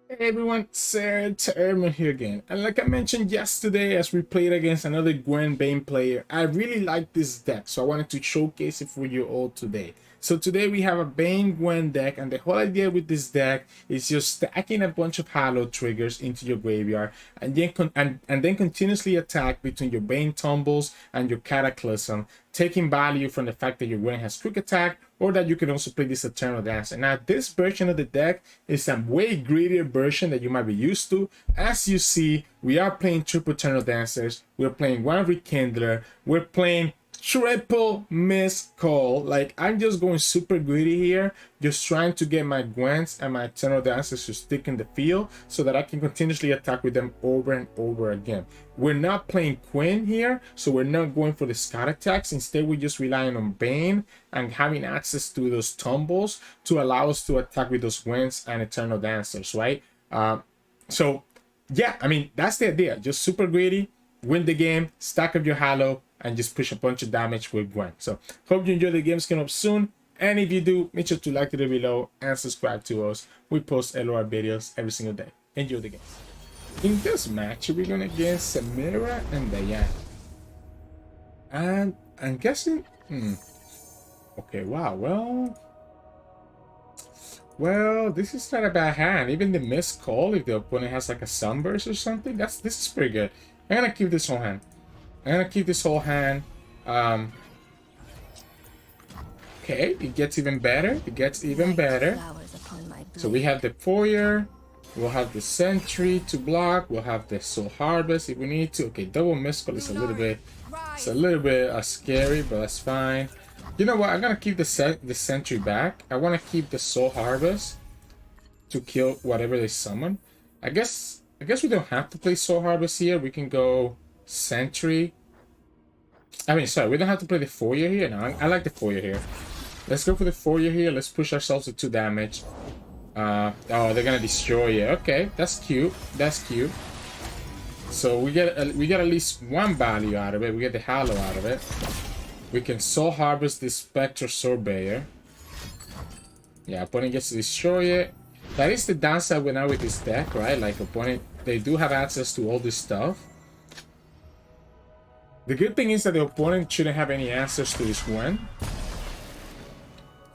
Hey everyone, Sirturmund here again. And like I mentioned yesterday as we played against another Gwen Bane player, I really like this deck, so I wanted to showcase it for you all today. So today we have a Bane Gwen deck, and the whole idea with this deck is just stacking a bunch of Hallow triggers into your graveyard and then continuously attack between your Bane Tumbles and your Cataclysm, taking value from the fact that your Gwen has quick attack, or that you can also play this Eternal Dancer. Now, this version of the deck is a way greedier version that you might be used to. As you see, we are playing triple Eternal Dancers, we're playing one Rekindler, we're playing triple miss call. Like, I'm just going super greedy here, just trying to get my Gwens and my Eternal Dancers to stick in the field so that I can continuously attack with them over and over again. We're not playing Quinn here, so we're not going for the Scott attacks. Instead, we're just relying on Bane and having access to those tumbles to allow us to attack with those Gwens and Eternal Dancers, right? So yeah, I mean, that's the idea. Just super greedy, win the game, stack up your Hallow, and just push a bunch of damage with Gwen. So hope you enjoy the games coming up soon. And if you do, make sure to like the video below and subscribe to us. We post LOR videos every single day. Enjoy the games. In this match, we're going against Samira and Diana. And I'm guessing... Okay, wow, well, this is not a bad hand. Even the missed call, if the opponent has like a Sunburst or something, this is pretty good. I'm gonna keep this whole hand. Okay, it gets even better. So we have the Foyer. We'll have the Sentry to block. We'll have the Soul Harvest if we need to. Okay, double missed call is a little bit scary, but that's fine. You know what? I'm gonna keep the Sentry back. I want to keep the Soul Harvest to kill whatever they summon. I guess we don't have to play Soul Harvest here. We can go Sentry. I mean, sorry, we don't have to play the Foyer here. No, I like the Foyer here. Let's go for the Foyer here. Let's push ourselves to 2 damage. Oh, they're gonna destroy it. Okay, that's cute. So we get at least one value out of it. We get the Hallow out of it. We can Soul Harvest this Spectre Surveyor. Yeah, opponent gets to destroy it. That is the downside with this deck, right? Like, opponent, they do have access to all this stuff. The good thing is that the opponent shouldn't have any answers to this Gwen.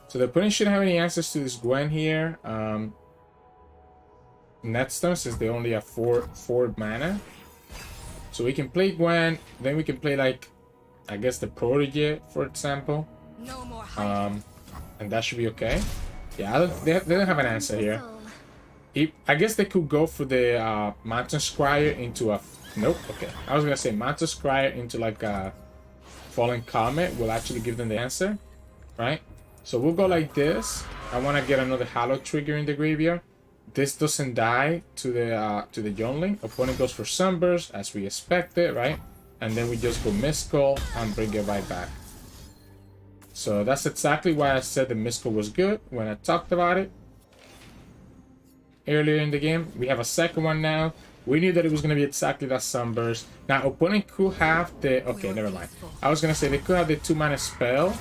So the opponent shouldn't have any answers to this Gwen here. Netstone, since they only have 4 mana. So we can play Gwen, then we can play, like, I guess the Protege, for example. And that should be okay. Yeah, they don't have an answer here. I guess they could go for the Mountain Scryer into a... Nope, okay. I was gonna say Mountain Scryer into like a Fallen Comet will actually give them the answer, right? So we'll go like this. I want to get another Hallow trigger in the graveyard. This doesn't die to the Youngling. Opponent goes for Sunburst as we expected, right? And then we just go Miscall and bring it right back. So that's exactly why I said the Miscall was good when I talked about it earlier in the game. We have a second one now. We knew that it was going to be exactly that Sunburst. Now, opponent could have the... Okay, never mind. I was going to say they could have the 2 mana spell,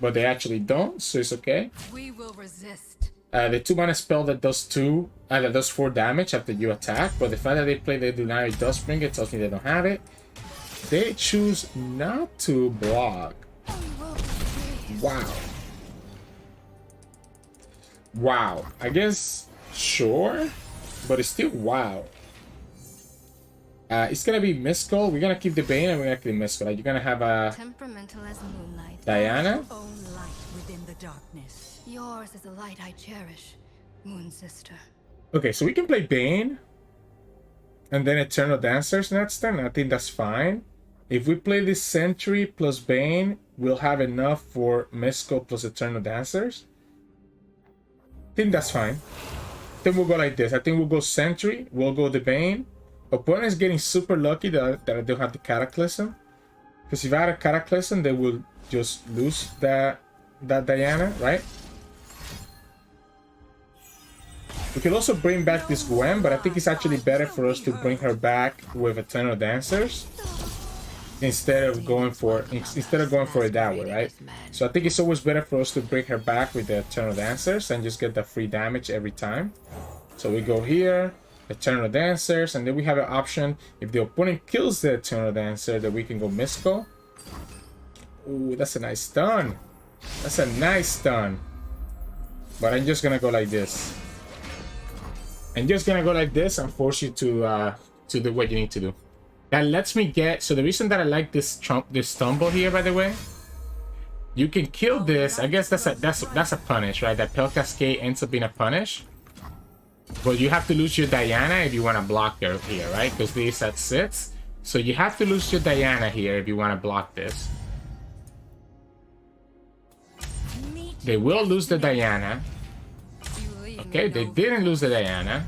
but they actually don't, so it's okay. We will resist. The 2 mana spell that does 4 damage after you attack, but the fact that they play the Lunari Dustbringer, it tells me they don't have it. They choose not to block. Wow. I guess, sure, but it's still wow. It's gonna be Miscall. We're gonna keep the Bane and we're gonna keep the Miscall. Like, you're gonna have a Temperamental as moonlight. Diana. Own light within the darkness. Yours is a light I cherish, Moon Sister. Okay, so we can play Bane and then Eternal Dancers next turn. I think that's fine. If we play this Sentry plus Bane, we'll have enough for Miscall plus Eternal Dancers. I think that's fine. Then we'll go like this. I think we'll go Sentry, we'll go the Bane. Opponent is getting super lucky that I don't have the Cataclysm. Because if I had a Cataclysm, they will just lose that Diana, right? We could also bring back this Gwen, but I think it's actually better for us to bring her back with Eternal Dancers instead of going for it that way, right? So I think it's always better for us to bring her back with the Eternal Dancers and just get the free damage every time. So we go here, Eternal Dancers, and then we have an option if the opponent kills the Eternal Dancer that we can go Mystical. Ooh, that's a nice stun. That's a nice stun. But I'm just gonna go like this. I'm just gonna go like this and force you to do what you need to do. That lets me get. So the reason that I like this tumble here, by the way, you can kill this. I guess that's a punish, right? That Pale Cascade ends up being a punish. But you have to lose your Diana if you want to block her here, right? Because this at 6. So you have to lose your Diana here if you want to block this. They will lose the Diana. Okay, they didn't lose the Diana.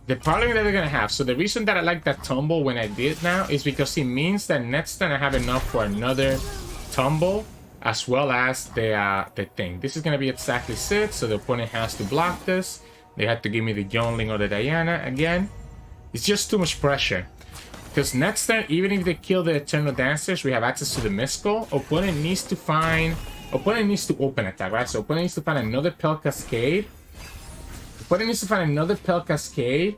The problem that they're gonna have. So the reason that I like that tumble when I did now is because it means that next turn I have enough for another tumble as well as the thing. This is gonna be exactly 6, so the opponent has to block this. They have to give me the Youngling or the Diana again. It's just too much pressure. Because next turn, even if they kill the Eternal Dancers, we have access to the Mystical. Opponent needs to open attack, right? So opponent needs to find another Pale Cascade. Opponent needs to find another Pale Cascade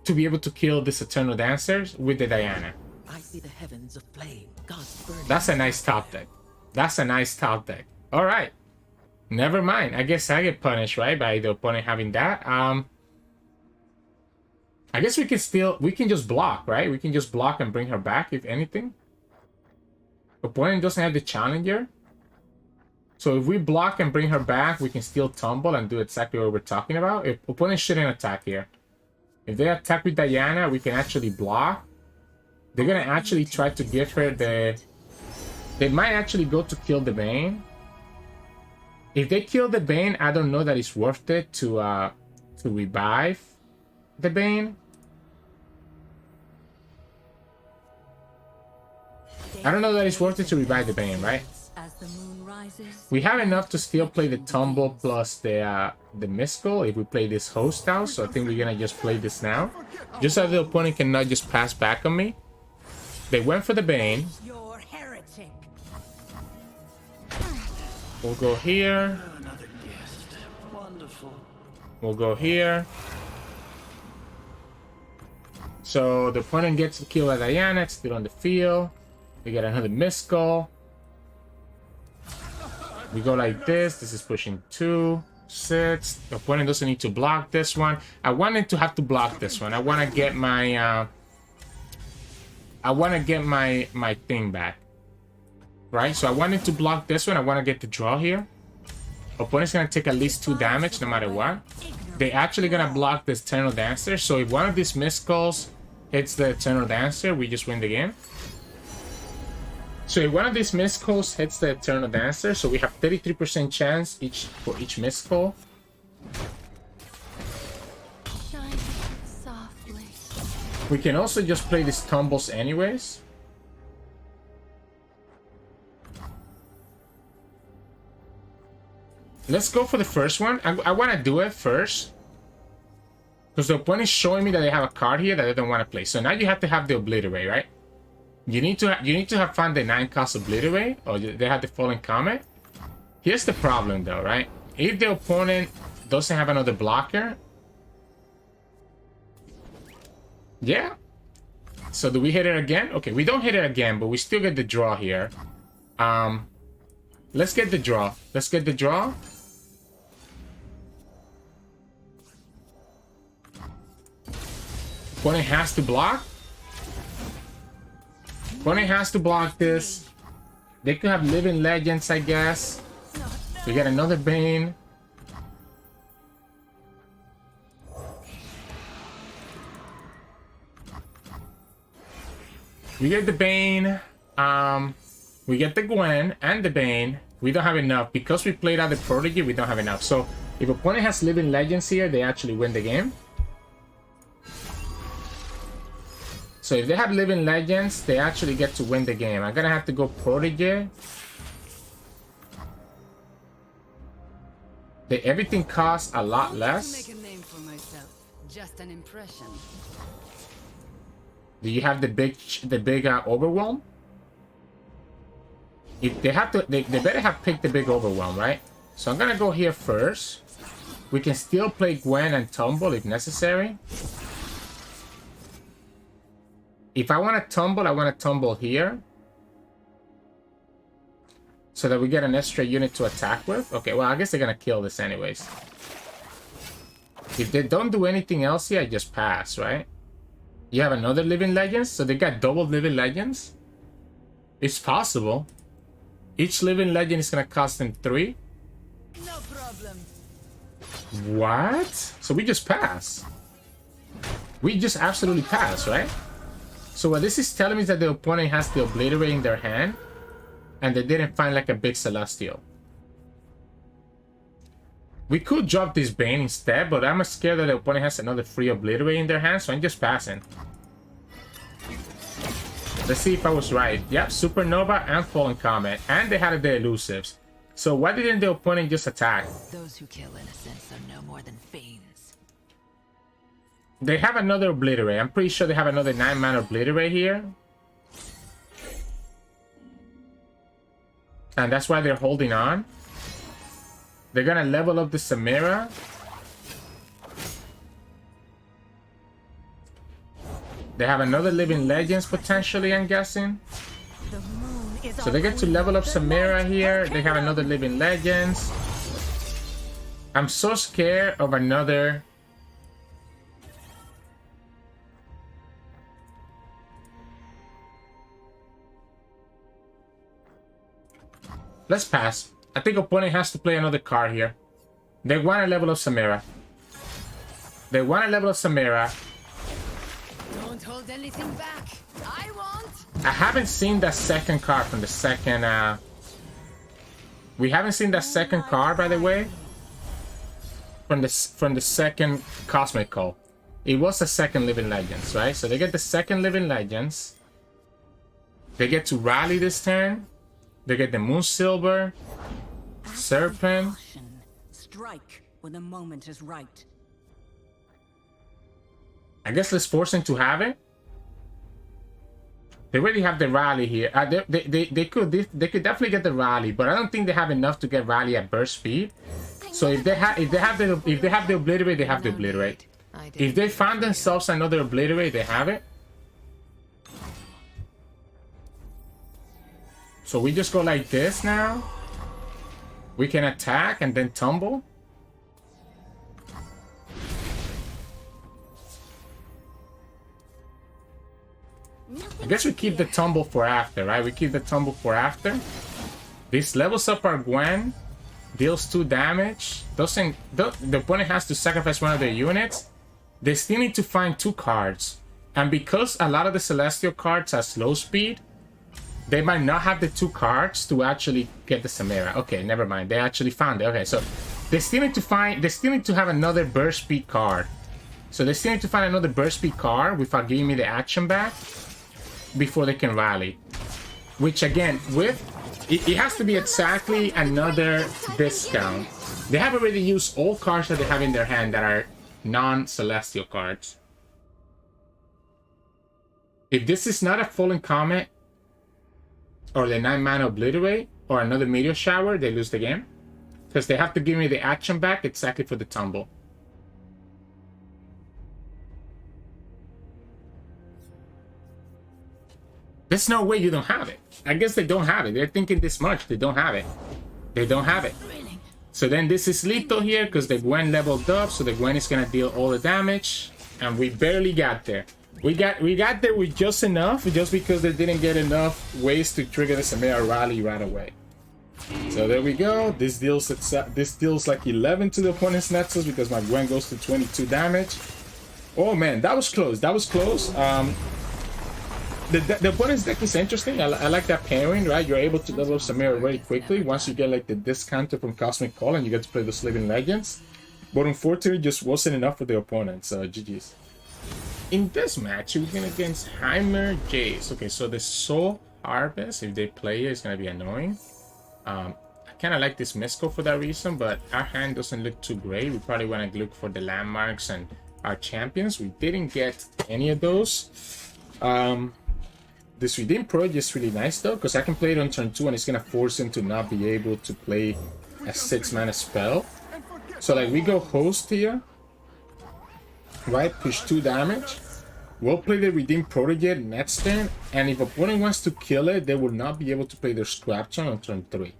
to be able to kill this Eternal Dancers with the Diana. I see the heavens of flame. God's burning. That's a nice top deck. That's a nice top deck. All right. Never mind. I guess I get punished, right, by the opponent having that. I guess we can just block, right? We can just block and bring her back, if anything. Opponent doesn't have the challenger. So if we block and bring her back, we can still tumble and do exactly what we're talking about. If opponent shouldn't attack here. If they attack with Diana, we can actually block. They're gonna actually try to give her the... They might actually go to kill the Vayne. If they kill the Vayne, I don't know that it's worth it to revive the Vayne. I don't know that it's worth it to revive the Vayne, right? We have enough to still play the Tumble plus the Mystical if we play this Host House, so I think we're gonna just play this now. Just so the opponent cannot just pass back on me. They went for the Vayne. We'll go here. We'll go here. So the opponent gets to kill a Diana, it's still on the field. We get another Mystical. We go like this. This is pushing 2, 6. The opponent doesn't need to block this one. I wanted to have to block this one. I want to get my my thing back. Right? So I wanted to block this one. I want to get the draw here. Opponent's going to take at least 2 damage no matter what. They're actually going to block this Eternal Dancer. So if one of these Mysticals hits the Eternal Dancer, we just win the game. So if one of these Mysticals hits the Eternal Dancer, so we have 33% chance for each Mystical. We can also just play these tumbles anyways. Let's go for the first one. I want to do it first. Because the opponent is showing me that they have a card here that they don't want to play. So now you have to have the Obliterate, right? You need to have found the 9-cost Obliterate, or they have the Fallen Comet. Here's the problem though, right? If the opponent doesn't have another blocker. Yeah. So do we hit it again? Okay, we don't hit it again, but we still get the draw here. Let's get the draw. Let's get the draw. Opponent has to block. Opponent has to block this. They could have Living Legends, I guess. We get another Vayne. We get the Vayne. We get the Gwen and the Vayne. We don't have enough. Because we played out the Prodigy, we don't have enough. So if opponent has Living Legends here, they actually win the game. So if they have Living Legends, they actually get to win the game. I'm gonna have to go Prodigy. Everything costs a lot less. Make a name for myself. Just an impression. Do you have the big Overwhelm? If they have to, they better have picked the big Overwhelm, right? So I'm gonna go here first. We can still play Gwen and tumble if necessary. If I want to tumble, I want to tumble here. So that we get an extra unit to attack with. Okay, well, I guess they're going to kill this anyways. If they don't do anything else here, I just pass, right? You have another Living Legends? So they got double Living Legends? It's possible. Each Living Legend is going to cost them 3. No problem. What? So we just pass. We just absolutely pass, right? So what this is telling me is that the opponent has the Obliterate in their hand. And they didn't find like a big Celestial. We could drop this Vayne instead, but I'm scared that the opponent has another free Obliterate in their hand, so I'm just passing. Let's see if I was right. Yep, Supernova and Fallen Comet. And they had the Elusives. So why didn't the opponent just attack? Those who kill innocents are no more than fiends. They have another Obliterate. I'm pretty sure they have another 9-mana Obliterate here. And that's why they're holding on. They're gonna level up the Samira. They have another Living Legends potentially, I'm guessing. So they get to level up Samira here. They have another Living Legends. I'm so scared of another... Let's pass. I think opponent has to play another card here. They want to level up Samira. They want to level up Samira. Don't hold anything back. I won't. I haven't seen that second card from the second... We haven't seen that second card, by the way. From the second Cosmic Call. It was the second Living Legends, right? So they get the second Living Legends. They get to rally this turn. They get the Moon Silver, Serpent. Strike when the moment is right. I guess let's force them to have it. They already have the rally here. They could definitely get the rally, but I don't think they have enough to get rally at burst speed. So if they have the Obliterate, they have the Obliterate. If they find themselves another Obliterate, they have it. So we just go like this now. We can attack and then tumble. I guess we keep the tumble for after, right? We keep the tumble for after. This levels up our Gwen. Deals 2 damage. The opponent has to sacrifice one of their units. They still need to find 2 cards. And because a lot of the Celestial cards have slow speed, they might not have the 2 cards to actually get the Samira. Okay, never mind. They actually found it. Okay, so they still need to have another burst speed card. So they still need to find another burst speed card without giving me the action back before they can rally. Which again, it has to be exactly another discount. They have already used all cards that they have in their hand that are non-Celestial cards. If this is not a Fallen Comet, or the 9-mana Obliterate, or another Meteor Shower, they lose the game. Because they have to give me the action back exactly for the tumble. There's no way you don't have it. I guess they don't have it. They're thinking this much. They don't have it. They don't have it. So then this is lethal here because the Gwen leveled up. So the Gwen is going to deal all the damage. And we barely got there. We got there with just enough, just because they didn't get enough ways to trigger the Samira rally right away. So there we go. This deals like 11 to the opponent's Nexus because my Gwen goes to 22 damage. Oh man, that was close. That was close. The opponent's deck is interesting. I like that pairing, right? You're able to level up Samira very quickly once you get like the discounter from Cosmic Call and you get to play the Living Legends. But unfortunately, it just wasn't enough for the opponent. So GG's. In this match, we're going against Heimerdinger Jayce. Okay, so the Soul Harvest, if they play it, is going to be annoying. I kind of like this Misco for that reason, but our hand doesn't look too great. We probably want to look for the landmarks and our champions. We didn't get any of those. This Redeem Proid is really nice though, because I can play it on turn 2 and it's going to force him to not be able to play a 6-mana spell. So like we go host here, right? Push 2 damage. We'll play the Redeemed Protege next turn, and if opponent wants to kill it, they will not be able to play their Scrapture on turn 3.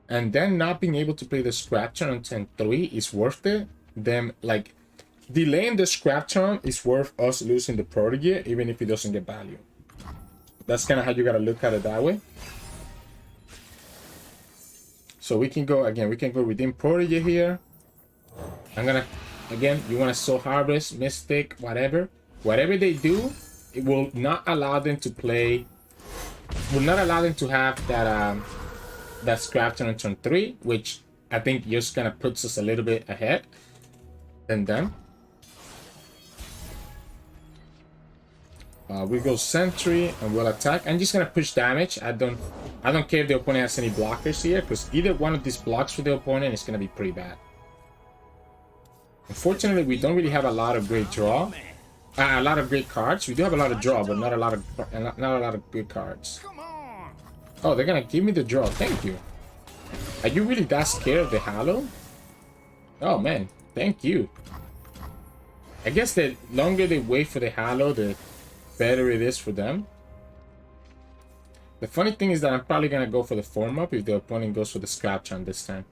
And then not being able to play the Scrapture on turn 3 is worth it. Then like delaying the Scrapture is worth us losing the Protege, even if it doesn't get value. That's kind of how you gotta look at it that way. So we can go again. We can go Redeemed Protege here. I'm gonna again. You want to Soul Harvest, Mystic, whatever. Whatever they do, it will not allow them to play. Will not allow them to have that that Scrapture on turn 3, which I think just kind of puts us a little bit ahead than them. We go Sentry and we'll attack. I'm just gonna push damage. I don't care if the opponent has any blockers here, because either one of these blocks for the opponent is gonna be pretty bad. Unfortunately, we don't really have a lot of great draw. A lot of great cards. We do have a lot of draw, but not a lot of good cards. Oh, they're gonna give me the draw. Thank you. Are you really that scared of the Hallow? Oh man, thank you. I guess the longer they wait for the Hallow, the better it is for them. The funny thing is that I'm probably gonna go for the form up if the opponent goes for the Scrapture on this time.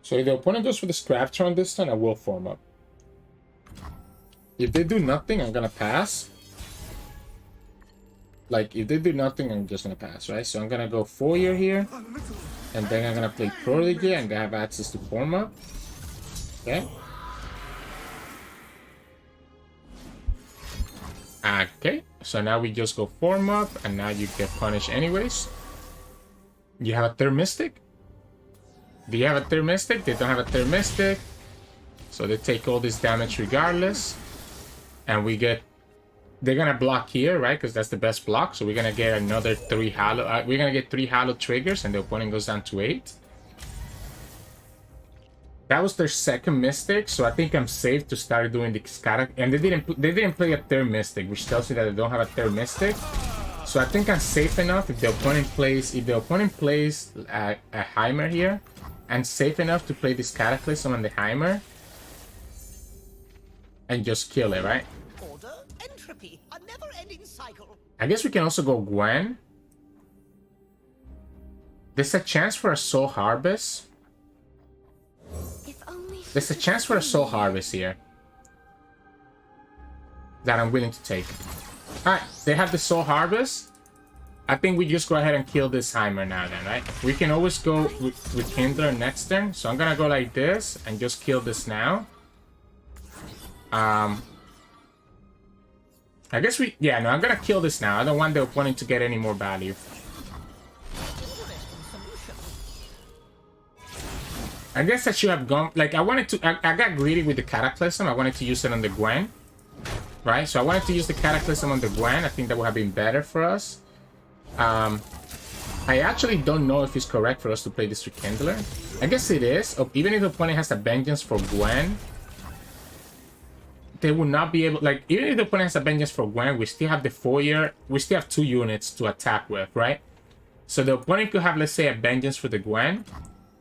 So if the opponent goes for the Scrapture on this turn, I will form up. If they do nothing, I'm gonna pass. Like, if they do nothing, I'm just gonna pass, right? So I'm gonna go Foyer here. And then I'm gonna play Protege and have access to form up. Okay. Okay. So now we just go form up, and now you get punished anyways. You have a third Mystic? Do you have a third Mystic? They don't have a third Mystic. So they take all this damage regardless. And we get... They're gonna block here, right? Because that's the best block. So we're gonna get another 3 Hallow... we're gonna get 3 Hallow triggers, and the opponent goes down to 8. That was their second Mystic, so I think I'm safe to start doing the Scata. And they didn't play a third Mystic, which tells you that they don't have a third Mystic. So I think I'm safe enough if the opponent plays... If the opponent plays a Heimer here, and safe enough to play this Cataclysm on the Heimer and just kill it, right? Order, entropy, a never-ending cycle. I guess we can also go Gwen. There's a chance for a Soul Harvest. There's a chance for a Soul Harvest here that I'm willing to take. Alright, they have the Soul Harvest. I think we just go ahead and kill this Heimer now then, right? We can always go with Rekindler next turn. So I'm gonna go like this and just kill this now. I guess we... Yeah, no, I'm gonna kill this now. I don't want the opponent to get any more value. I guess I should have gone... Like, I wanted to... I got greedy with the Cataclysm. I wanted to use it on the Gwen. Right? So I wanted to use the Cataclysm on the Gwen. I think that would have been better for us. I actually don't know if it's correct for us to play this Rekindler. I guess it is. Even if the opponent has a Vengeance for Gwen, they will not be able... Like, even if the opponent has a Vengeance for Gwen, we still have the Foyer. We still have 2 units to attack with, right? So the opponent could have, let's say, a Vengeance for the Gwen,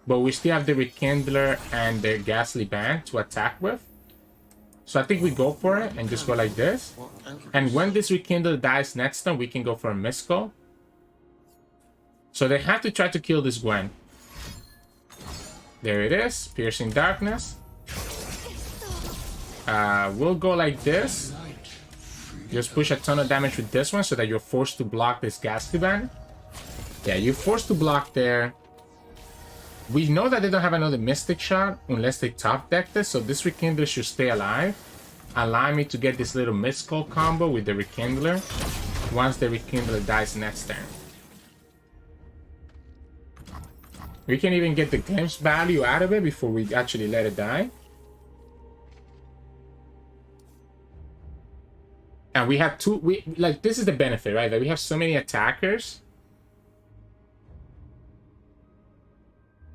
but we still have the Rekindler and the Ghastly Band to attack with. So I think we go for it and just go like this. And when this Rekindler dies next turn, we can go for a Miscall. So they have to try to kill this Gwen. There it is. Piercing Darkness. We'll go like this. Just push a ton of damage with this one so that you're forced to block this Ghastly Band. Yeah, you're forced to block there. We know that they don't have another Mystic Shot unless they top deck this, so this Rekindler should stay alive. Allow me to get this little Miscall combo with the Rekindler once the Rekindler dies next turn. We can even get the glimpse value out of it before we actually let it die. And we have like, this is the benefit, right? That we have so many attackers.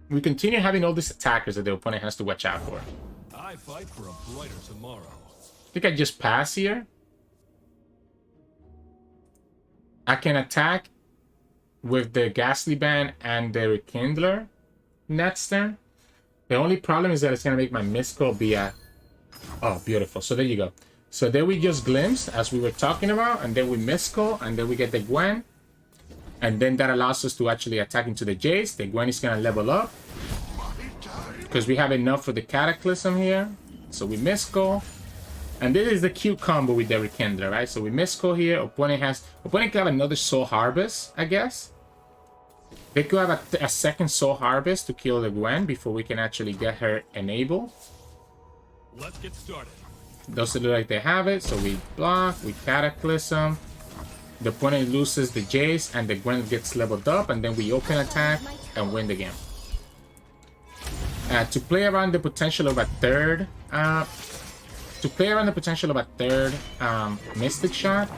We continue having all these attackers that the opponent has to watch out for. I fight for a brighter tomorrow. I think I just pass here. I can attack with the Ghastly Band and the Rekindler next turn. The only problem is that it's going to make my Mystical be a... Oh, beautiful. So there you go. So there we just glimpse, as we were talking about, and then we Mystical, and then we get the Gwen. And then that allows us to actually attack into the Jayce. The Gwen is going to level up, because we have enough for the Cataclysm here. So we Mystical. And this is the cute combo with the Rekindler, right? So we Mystical here. Opponent can have another Soul Harvest, I guess. They could have a second Soul Harvest to kill the Gwen before we can actually get her enabled. Let's get started. Doesn't look like they have it, so we block, we Cataclysm. The opponent loses the Jayce, and the Gwen gets leveled up, and then we open attack and win the game. To play around the potential of a third... Mystic Shot,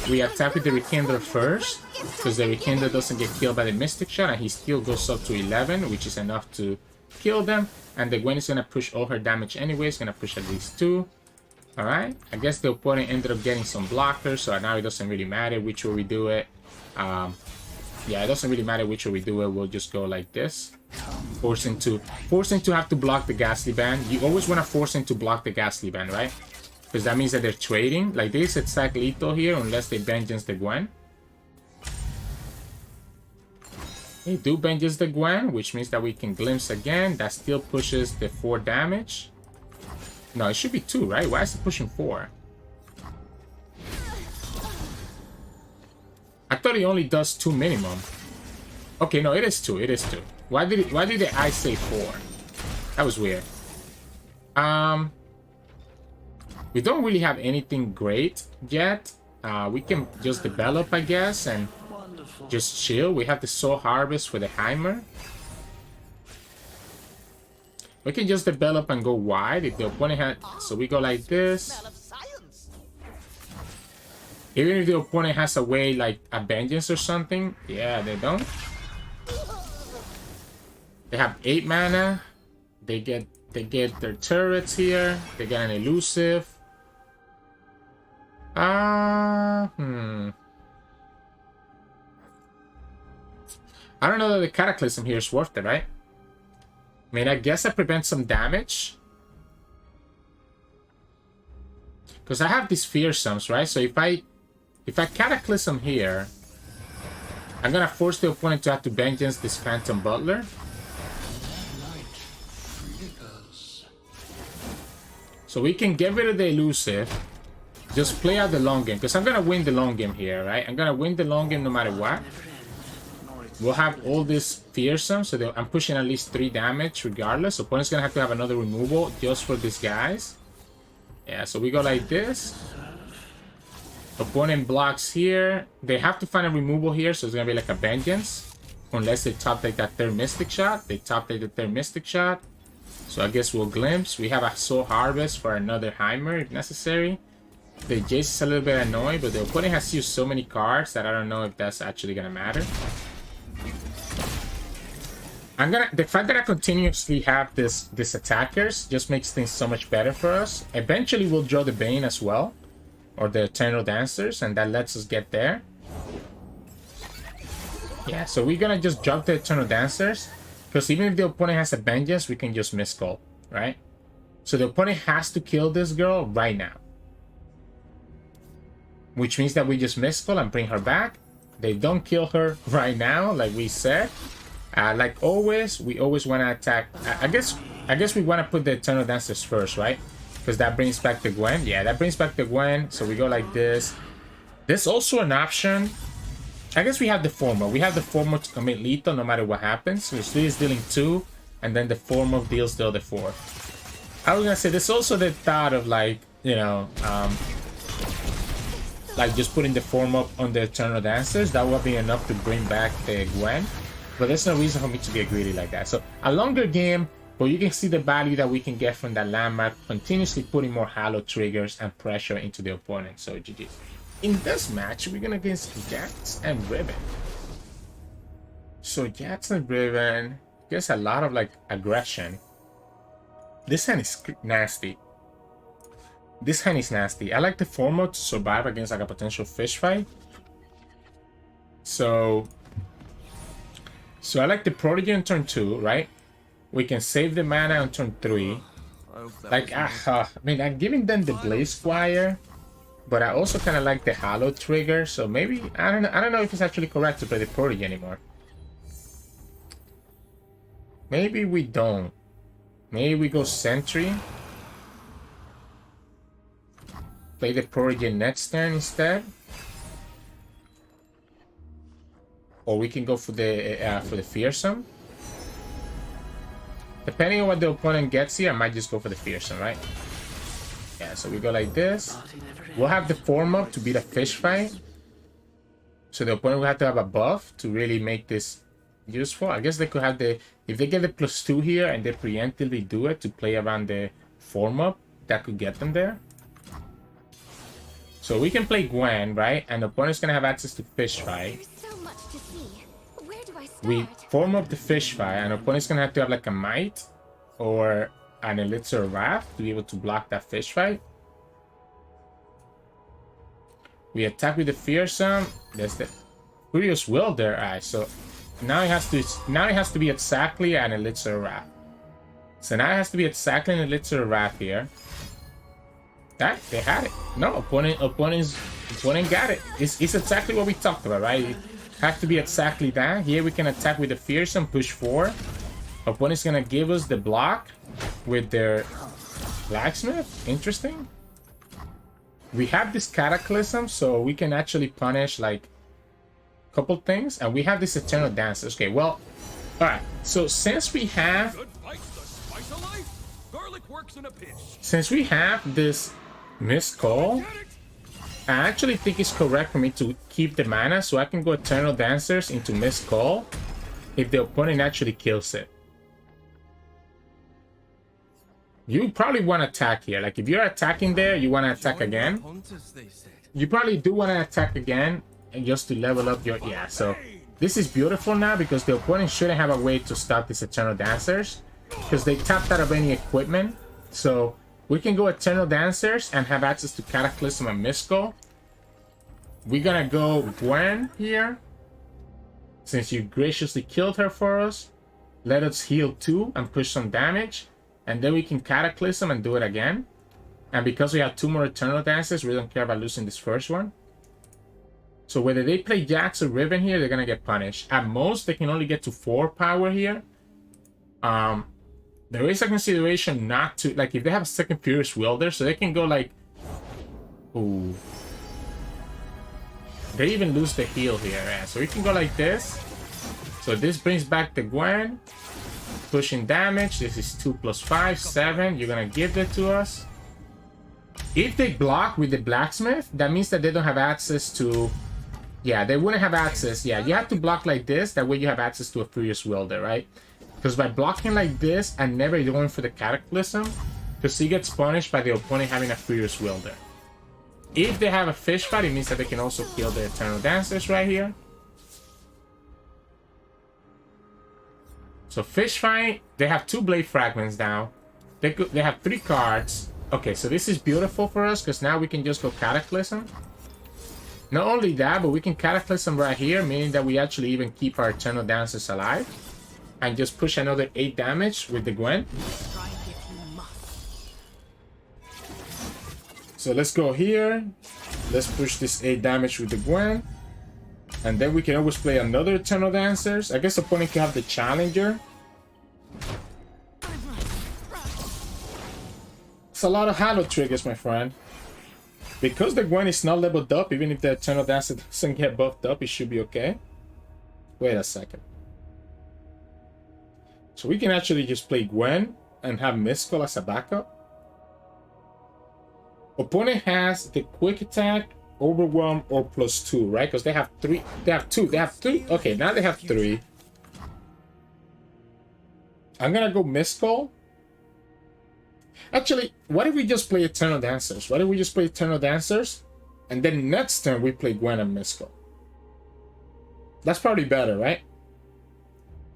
we attack with the Rekindler first, because the Rekindler doesn't get killed by the Mystic Shot, and he still goes up to 11, which is enough to kill them. And the Gwen is going to push all her damage anyway. It's going to push at least 2. Alright, I guess the opponent ended up getting some blockers, so now it doesn't really matter which way we do it. Yeah, it doesn't really matter which way we do it. We'll just go like this. Forcing to have to block the Ghastly Band. You always want to force him to block the Ghastly Band, right? Because that means that they're trading. Like this, it's like lethal here unless they Vengeance the Gwen. They do Vengeance the Gwen, which means that we can glimpse again. That still pushes the 4 damage. No, it should be 2, right? Why is it pushing 4? I thought he only does 2 minimum. Okay, no, it is 2. It is 2. Why did the I say 4? That was weird. We don't really have anything great yet. We can just develop, I guess, and just chill. We have the Soul Harvest for the Heimer. We can just develop and go wide if the opponent had... So we go like this. Even if the opponent has a way like a Vengeance or something. Yeah, they don't. They have 8 mana. They get their turrets here. They get an elusive. I don't know that the Cataclysm here is worth it, right? I mean, I guess I prevent some damage. Because I have these fearsomes, right? So if I Cataclysm here, I'm gonna force the opponent to have to Vengeance this Phantom Butler. So we can get rid of the elusive. Just play out the long game. Because I'm gonna win the long game here, right? I'm gonna win the long game no matter what. We'll have all this fearsome, so I'm pushing at least 3 damage regardless. Opponent's gonna have to have another removal just for these guys. Yeah, so we go like this. Opponent blocks here. They have to find a removal here, so it's gonna be like a Vengeance. Unless they top take that 3rd Mystic Shot. They top take the 3rd Mystic Shot. So I guess we'll glimpse. We have a Soul Harvest for another Heimer if necessary. The Jayce is a little bit annoying, but the opponent has used so many cards that I don't know if that's actually gonna matter. The fact that I continuously have this attackers just makes things so much better for us. Eventually we'll draw the Vayne as well, or the Eternal Dancers, and that lets us get there. Yeah, so we're gonna just drop the Eternal Dancers, because even if the opponent has a Vengeance, we can just Miscall, right? So the opponent has to kill this girl right now. Which means that we just Miscall and bring her back. They don't kill her right now, like we said. Like always, we always want to attack. I guess we want to put the Eternal Dancers first, right? Because that brings back the Gwen. Yeah, that brings back the Gwen. So we go like this. There's also an option. I guess we have the Former. We have the Former to commit lethal no matter what happens. So this is dealing 2, and then the Former deals the other 4. I was gonna say there's also the thought of like, you know, like just putting the form up on the Eternal Dancers. That would be enough to bring back the Gwen. But there's no reason for me to get greedy like that. So a longer game, but you can see the value that we can get from that landmark, continuously putting more Halo triggers and pressure into the opponent. So GG. In this match, we're gonna against Jax and Riven. So Jax and Riven gets a lot of like aggression. This hand is nasty. This hand is nasty. I like the form mode to survive against like a potential fish fight. So So I like the Prodigy on turn 2, right? We can save the mana on turn 3. Like, I mean, I'm giving them the Blaze Squire, but I also kind of like the Hollow trigger. So maybe, I don't know if it's actually correct to play the Prodigy anymore. Maybe we don't. Maybe we go Sentry. Play the Prodigy next turn instead. Or we can go for the Fearsome. Depending on what the opponent gets here, I might just go for the Fearsome, right? Yeah, so we go like this. We'll have the form up to beat a fish fight. So the opponent will have to have a buff to really make this useful. I guess they could have the... If they get the +2 here and they preemptively do it to play around the form up, that could get them there. So we can play Gwen, right? And the opponent's gonna have access to fish fight. There's so much to see. Where do I start? We form up the fish fight, and the opponent's gonna have to have like a Might or an Elixir of Wrath to be able to block that fish fight. We attack with the Fearsome. There's the Furious Will there. Alright, so now it has to be exactly an Elixir of Wrath. So now it has to be exactly an Elixir of Wrath here. That they had it. No, opponent got it. It's exactly what we talked about, right? It has to be exactly that. Here we can attack with the Fearsome, push 4. Opponent's gonna give us the block with their Blacksmith. Interesting. We have this Cataclysm, so we can actually punish like a couple things, and we have this Eternal Dances. Okay, well, all right. So since we have this Missed Call, I actually think it's correct for me to keep the mana, so I can go Eternal Dancers into Missed Call if the opponent actually kills it. You probably want to attack here. Like, if you're attacking there, you want to attack again. You probably do want to attack again, and just to level up your... Yeah, so this is beautiful now because the opponent shouldn't have a way to stop these Eternal Dancers because they tapped out of any equipment. So we can go Eternal Dancers and have access to Cataclysm and Misco. We're gonna go Gwen here. Since you graciously killed her for us, let us heal 2 and push some damage. And then we can Cataclysm and do it again. And because we have 2 more Eternal Dances, we don't care about losing this first one. So whether they play Jax or Riven here, they're gonna get punished. At most, they can only get to 4 power here. There is a consideration not to, like, if they have a second Furious Wielder, so they can go like, ooh. They even lose the heal here, yeah. So we can go like this. So this brings back the Gwen. Pushing damage. This is 2 + 5, 7. You're gonna give that to us. If they block with the Blacksmith, that means that they don't have access to... Yeah, they wouldn't have access. Yeah, you have to block like this. That way you have access to a Furious Wielder, right? Because by blocking like this and never going for the Cataclysm, because he gets punished by the opponent having a Furious Wielder. If they have a fish fight, it means that they can also kill the Eternal Dancers right here. So fish fight, they have 2 Blade Fragments now. They have 3 cards. Okay, so this is beautiful for us because now we can just go Cataclysm. Not only that, but we can Cataclysm right here, meaning that we actually even keep our Eternal Dancers alive. And just push another 8 damage with the Gwen. So let's go here. Let's push this 8 damage with the Gwen. And then we can always play another Eternal Dancers. I guess the opponent can have the Challenger. It's a lot of Hollow triggers, my friend. Because the Gwen is not leveled up, even if the Eternal Dancer doesn't get buffed up, it should be okay. Wait a second. So we can actually just play Gwen and have Miscall as a backup. Opponent has the Quick Attack, Overwhelm, or +2, right? Because they have 3. They have 2. They have 3. Okay, now they have 3. I'm gonna go Miscall. Actually, what if we just play Eternal Dancers? What if we just play Eternal Dancers? And then next turn we play Gwen and Miscall. That's probably better, right?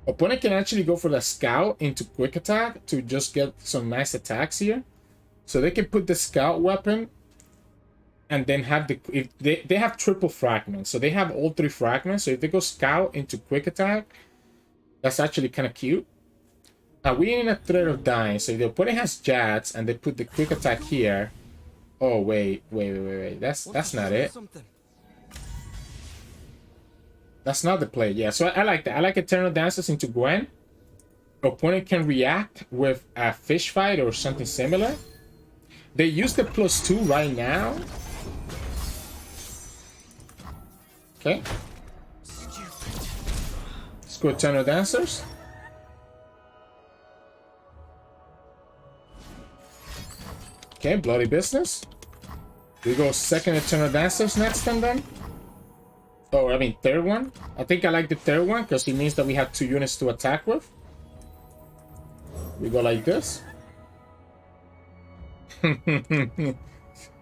Opponent can actually go for the Scout into Quick Attack to just get some nice attacks here. So they can put the Scout weapon and then have the... If they have triple fragments, so they have all 3 fragments. So if they go Scout into Quick Attack, That's actually kind of cute. We in a threat of dying. So if the opponent has Jax and they put the quick attack here. Oh wait. That's not it. That's not the play. Yeah, so I like that. I like Eternal Dances into Gwen. Opponent can react with a fish fight or something similar. They use the +2 right now. Okay. Let's go Eternal Dancers. Okay, Bloody Business. We go second Eternal Dancers next and then. Oh, I mean third one. I think I like the third one because it means that we have 2 units to attack with. We go like this.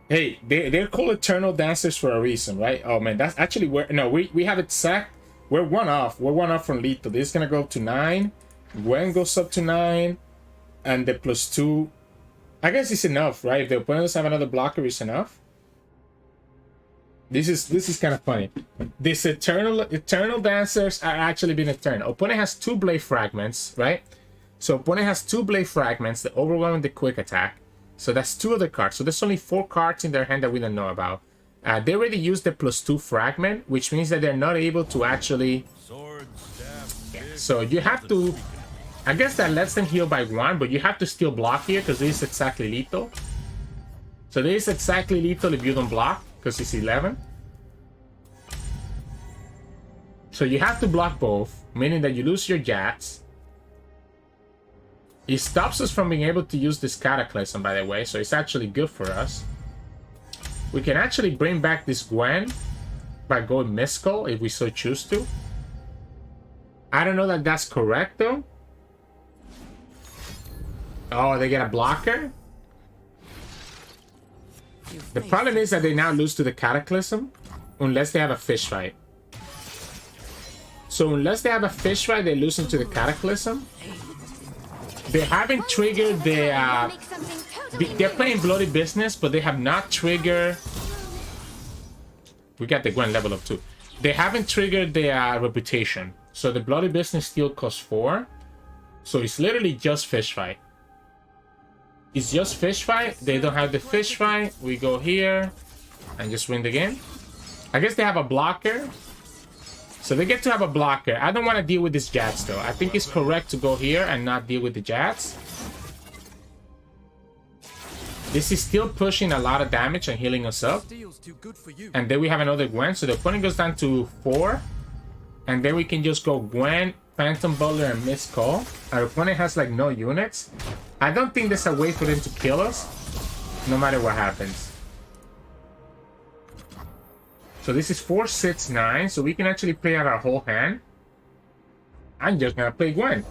Hey, they're called Eternal Dancers for a reason, right? Oh man, that's actually where we have it sacked. We're one off. We're one off from lethal. This is gonna go up to 9. Gwen goes up to 9, and the +2. I guess it's enough, right? If the opponent doesn't have another blocker, it's enough. This is kind of funny. This Eternal Dancers are actually being eternal. Opponent has 2 Blade Fragments, right? So opponent has 2 Blade Fragments, the Overwhelm and the Quick Attack. So that's 2 other cards. So there's only 4 cards in their hand that we don't know about. They already used the +2 fragment, which means that they're not able to actually... So you have to... I guess that lets them heal by 1, but you have to still block here because this is exactly lethal. So this is exactly lethal if you don't block, because it's 11. So you have to block both, meaning that you lose your Jax. It stops us from being able to use this Cataclysm, by the way, so it's actually good for us. We can actually bring back this Gwen by going Mystical if we so choose to. I don't know that that's correct, though. Oh, they get a blocker? The problem is that they now lose to the Cataclysm, unless they have a fish fight. So unless they have a fish fight, they lose into the Cataclysm. They haven't triggered the... they're playing Bloody Business, but they have not triggered... We got the Gwen level up too. They haven't triggered the Reputation. So the Bloody Business still costs 4. So it's literally just fish fight. It's just fish fight. They don't have the fish fight. We go here and just win the game. I guess they have a blocker. So they get to have a blocker. I don't want to deal with this Jax though. I think it's correct to go here and not deal with the Jax. This is still pushing a lot of damage and healing us up. And then we have another Gwen. So the opponent goes down to 4. And then we can just go Gwen, Phantom Butler, and Missed Call. Our opponent has like no units. I don't think there's a way for them to kill us, no matter what happens. So this is 4, 6, 9. So we can actually play out our whole hand. I'm just gonna play Gwen.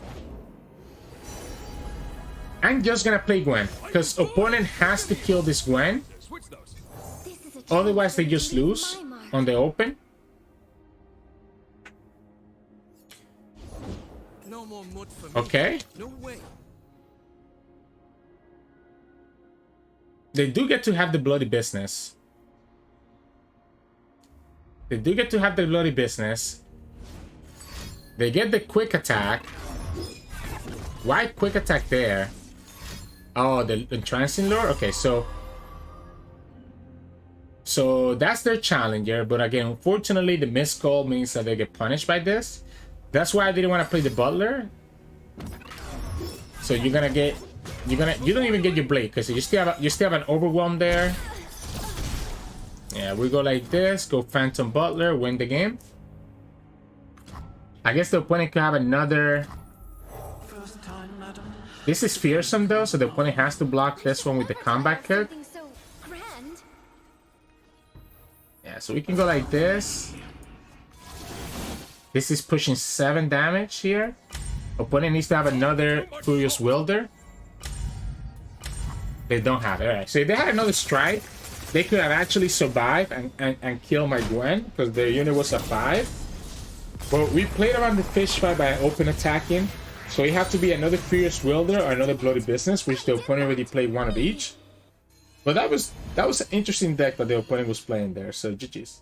Because opponent has to kill this Gwen. Otherwise they just lose on the open. Okay. They do get to have the Bloody Business. They get the Quick Attack. Why Quick Attack there? Oh, the Entrancing Lure? Okay, so that's their Challenger. But again, unfortunately, the Missed Call means that they get punished by this. That's why I didn't want to play the Butler. So you don't even get your Blade because you still have an Overwhelm there. Yeah, we go like this, go Phantom Butler, win the game. I guess the opponent could have another. This is fearsome though, so the opponent has to block this one with the combat kick. Yeah, so we can go like this. This is pushing 7 damage here. Opponent needs to have another Furious Wielder. They don't have it. Alright, so if they had another strike, they could have actually survived and kill my Gwen, because their unit was a 5. But we played around the fish fight by open attacking. So it had to be another Furious Wielder or another Bloody Business, which the opponent already played one of each. But that was an interesting deck that the opponent was playing there, so GG's.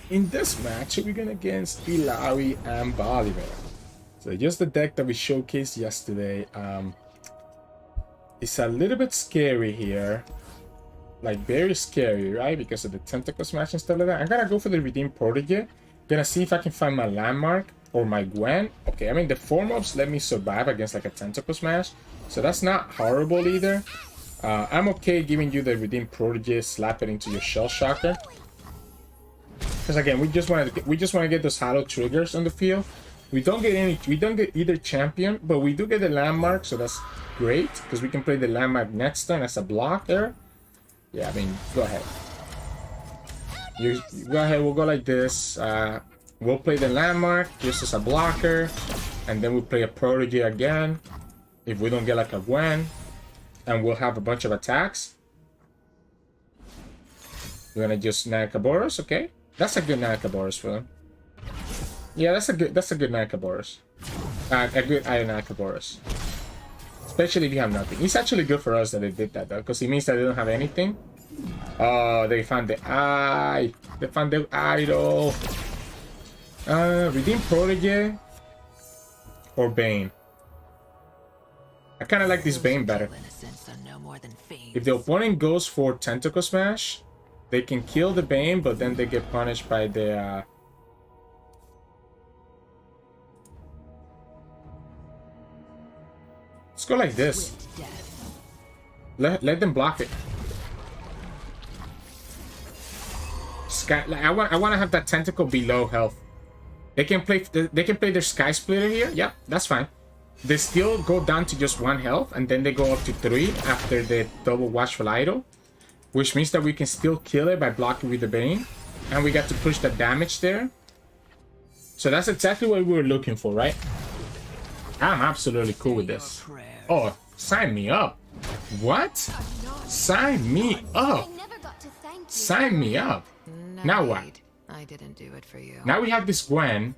In this match, we're going against Illaoi and Volibear. So just the deck that we showcased yesterday. It's a little bit scary here. Like very scary, right? Because of the tentacle smash and stuff like that. I'm gonna go for the Redeemed Protege. Gonna see if I can find my landmark or my Gwen. Okay, I mean the 4-mobs let me survive against like a tentacle smash. So that's not horrible either. I'm okay giving you the Redeemed Protege, slap it into your Shell Shocker. Because again, we just want to get those hollow triggers on the field. We don't get either champion, but we do get the landmark, so that's great because we can play the landmark next turn as a block there. Yeah, I mean, go ahead. You go ahead. We'll go like this. We'll play the landmark just as a blocker, and then we'll play a Protege again if we don't get like a Gwen, and we'll have a bunch of attacks. We're gonna just Nakaboros, okay? That's a good Nakaboros for them. Yeah, that's a good Nakaboros. A good Iron Nakaboros. Especially if you have nothing. It's actually good for us that they did that though, because it means that they don't have anything. Oh, they found the eye. They found the idol. Redeem Protege or Vayne. I kind of like this Vayne better. If the opponent goes for Tentacle Smash, they can kill the Vayne, but then they get punished by the let's go like this. Let them block it. Sky, like, I want to have that tentacle below health. They can play their Sky Splitter here. Yep, that's fine. They still go down to just 1 health, and then they go up to 3 after the double Watchful Idol, which means that we can still kill it by blocking with the Vayne, and we got to push the damage there. So that's exactly what we were looking for, right? I'm absolutely cool with this. Oh, sign me up. What? Sign me up. Sign me up. Now what? I didn't do it for you. Now we have this Gwen.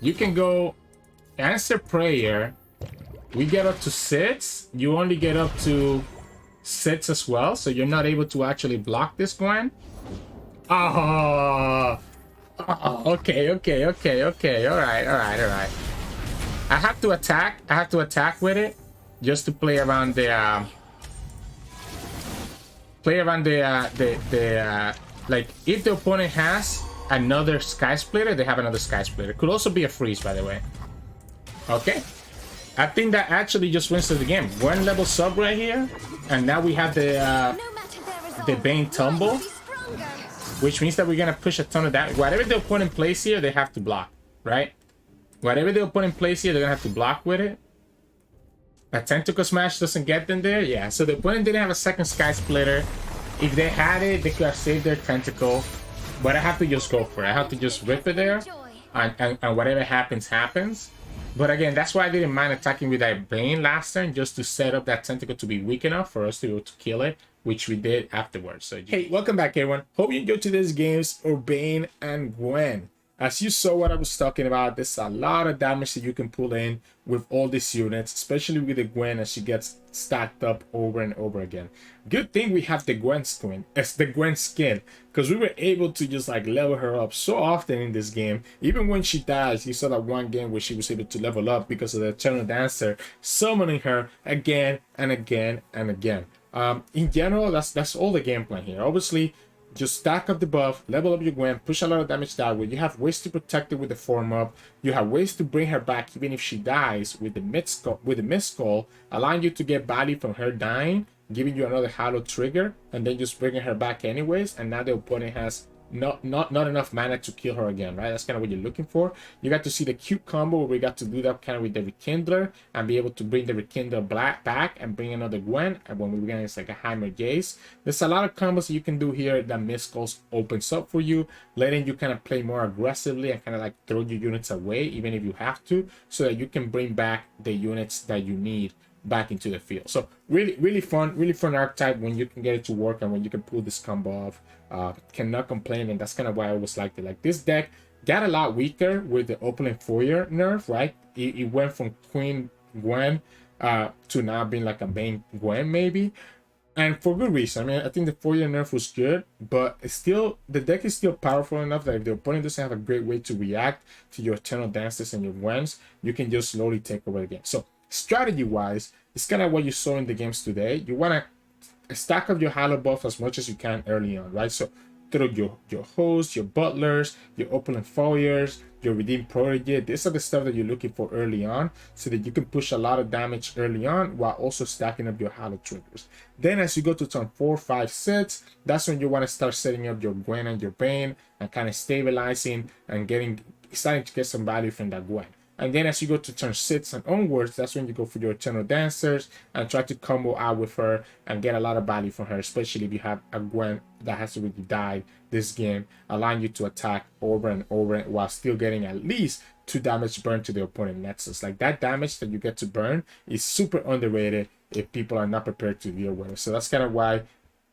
You can go answer prayer. We get up to 6. You only get up to 6 as well, so you're not able to actually block this Gwen. Oh, okay. All right. I have to attack with it just to play around the like if the opponent has another Sky Splitter, they have another Sky Splitter. Could also be a freeze, by the way. Okay, I think that actually just wins the game. 1 level sub right here, and now we have the Vayne Tumble, which means that we're gonna push a ton of damage. Whatever the opponent plays here, they have to block, right? Whatever the opponent plays here, they're gonna have to block with it. A Tentacle Smash doesn't get them there. Yeah, so the opponent didn't have a second Sky Splitter. If they had it, they could have saved their Tentacle. But I have to just go for it. I have to just rip it there. And whatever happens, happens. But again, that's why I didn't mind attacking with that Vayne last turn, just to set up that Tentacle to be weak enough for us to be able to kill it, which we did afterwards. So, hey, welcome back, everyone. Hope you enjoyed today's games or Vayne and Gwen. As you saw what I was talking about, there's a lot of damage that you can pull in with all these units, especially with the Gwen as she gets stacked up over and over again. Good thing we have the Gwen skin, because we were able to just like level her up so often in this game. Even when she dies, you saw that one game where she was able to level up because of the Eternal Dancer summoning her again and again and again. In general, that's all the game plan here. Obviously, just stack up the buff, level up your Gwen, push a lot of damage that way. You have ways to protect her with the 4-mob. You have ways to bring her back even if she dies with the Mist Skull, allowing you to get value from her dying, giving you another Hollow trigger, and then just bringing her back anyways. And now the opponent has not enough mana to kill her again, right? That's kind of what you're looking for. You got to see the cute combo where we got to do that kind of with the Rekindler and be able to bring the Rekindler back and bring another Gwen. And when we begin, it's like a Heimerdinger Jayce. There's a lot of combos you can do here that Mist Skulls opens up for you, letting you kind of play more aggressively and kind of like throw your units away even if you have to, so that you can bring back the units that you need back into the field. So really fun archetype when you can get it to work and when you can pull this combo off. Cannot complain, and that's kind of why I always liked it. Like, this deck got a lot weaker with the opening foyer nerf, right? It went from Queen Gwen to now being like a main Gwen maybe. And for good reason. I mean, I think the 4-year nerf was good, but it's still, the deck is still powerful enough that if the opponent doesn't have a great way to react to your Eternal Dances and your Gwens, you can just slowly take over the game. So strategy wise, it's kind of what you saw in the games today. You want to stack up your Halo buff as much as you can early on, right? So through your hosts, your butlers, your opponent foyers, your redeemed protege. These are the stuff that you're looking for early on so that you can push a lot of damage early on while also stacking up your Halo triggers. Then as you go to turn 4, 5, 6, that's when you want to start setting up your Gwen and your Vayne and kind of stabilizing and starting to get some value from that Gwen. And then as you go to turn 6 and onwards, that's when you go for your Eternal Dancers and try to combo out with her and get a lot of value from her, especially if you have a Gwen that has already died this game, allowing you to attack over and over while still getting at least 2 damage burn to the opponent nexus. Like that damage that you get to burn is super underrated if people are not prepared to deal with it. So that's kind of why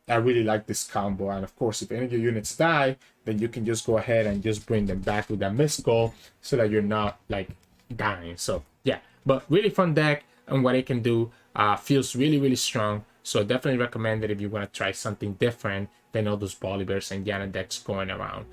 I really like this combo. And of course, if any of your units die, then you can just go ahead and just bring them back with that missed goal so that you're not like dying. So yeah, but really fun deck, and what it can do feels really strong. So definitely recommend it if you want to try something different than all those Volibears and Diana decks going around.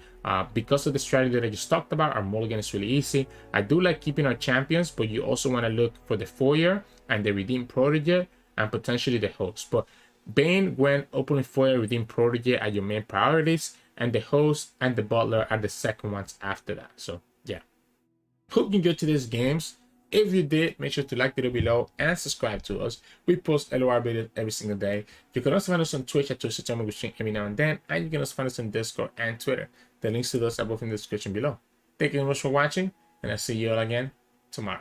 Because of the strategy that I just talked about, our mulligan is really easy. I do like keeping our champions, but you also want to look for the foyer and the redeemed protege and potentially the host. But Vayne, Gwen, opening foyer, redeemed protege are your main priorities, and the host and the butler are the second ones after that. So yeah, hope you enjoyed today's games. If you did, make sure to like the video below and subscribe to us. We post LOR videos every single day. You can also find us on Twitch at Sirturmund. We stream every now and then, and you can also find us on Discord and Twitter. The links to those are both in the description below. Thank you very much for watching, and I'll see you all again tomorrow.